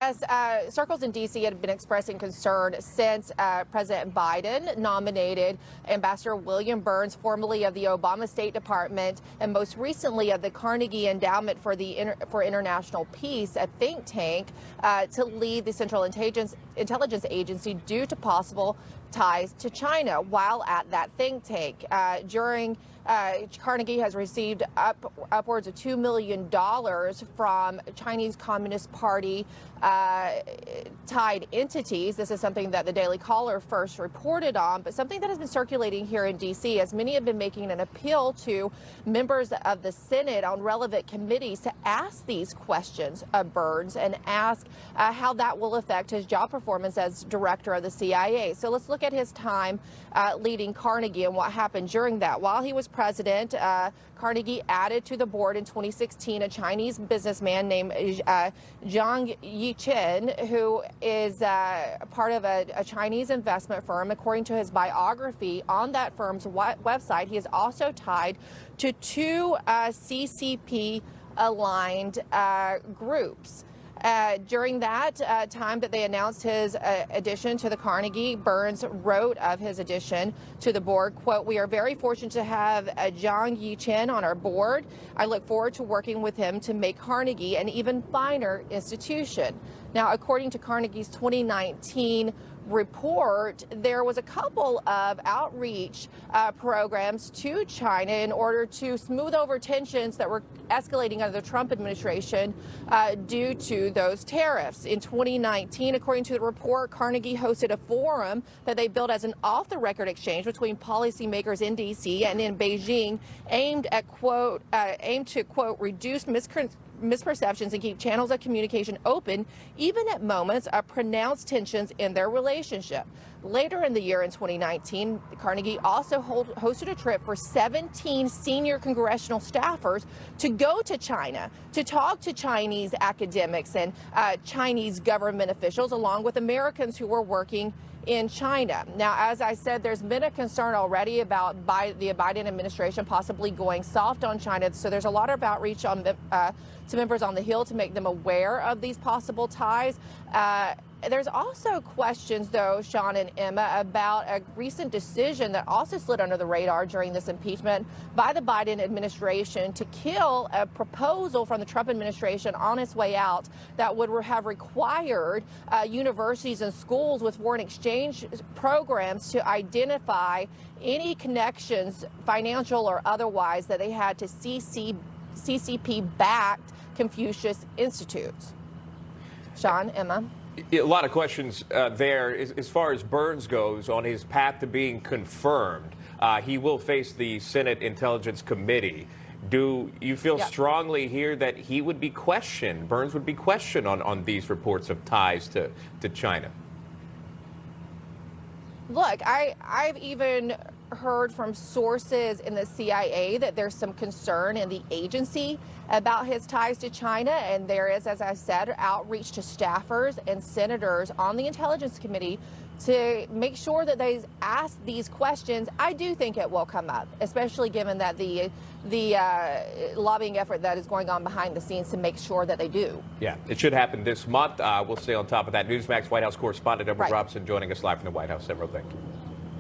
Yes, circles in D.C. had been expressing concern since President Biden nominated Ambassador William Burns, formerly of the Obama State Department, and most recently of the Carnegie Endowment for International Peace, a think tank, to lead the Central Intelligence Agency due to possible ties to China while at that think tank. Carnegie has received upwards of $2 million from Chinese Communist Party tied entities. This is something that the Daily Caller first reported on, but something that has been circulating here in D.C. as many have been making an appeal to members of the Senate on relevant committees to ask these questions of Burns and ask how that will affect his job performance as director of the CIA. So let's look at his time leading Carnegie and what happened during that. While he was president, Carnegie added to the board in 2016 a Chinese businessman named Zhang Yichen, who is part of a Chinese investment firm. According to his biography on that firm's website, he is also tied to two CCP-aligned groups. During that time that they announced his addition to the Carnegie, Burns wrote of his addition to the board, quote, "We are very fortunate to have Zhang Yichen on our board. I look forward to working with him to make Carnegie an even finer institution." Now, according to Carnegie's 2019 report, there was a couple of outreach programs to China in order to smooth over tensions that were escalating under the Trump administration due to those tariffs. In 2019, according to the report, Carnegie hosted a forum that they built as an off-the-record exchange between policymakers in D.C. and in Beijing, aimed to quote reduce misperceptions and keep channels of communication open, even at moments of pronounced tensions in their relationship. Later in the year, in 2019, Carnegie also hosted a trip for 17 senior congressional staffers to go to China to talk to Chinese academics and Chinese government officials, along with Americans who were working in China. Now, as I said, there's been a concern already about the Biden administration possibly going soft on China. So there's a lot of outreach on to members on the Hill to make them aware of these possible ties. There's also questions, though, Sean and Emma, about a recent decision that also slid under the radar during this impeachment by the Biden administration to kill a proposal from the Trump administration on its way out that would have required universities and schools with foreign exchange programs to identify any connections, financial or otherwise, that they had to CCP-backed Confucius Institutes. Sean, Emma? A lot of questions there. As far as Burns goes, on his path to being confirmed, he will face the Senate Intelligence Committee. Do you feel strongly here that he would be questioned, Burns would be questioned on these reports of ties to China? Look, I've even heard from sources in the CIA that there's some concern in the agency about his ties to China, and there is, as I said, outreach to staffers and senators on the Intelligence Committee to make sure that they ask these questions. I do think it will come up, especially given that the lobbying effort that is going on behind the scenes to make sure that they do. Yeah, it should happen this month. We'll stay on top of that. Newsmax White House correspondent Edward Robson joining us live from the White House. Edward, thank you.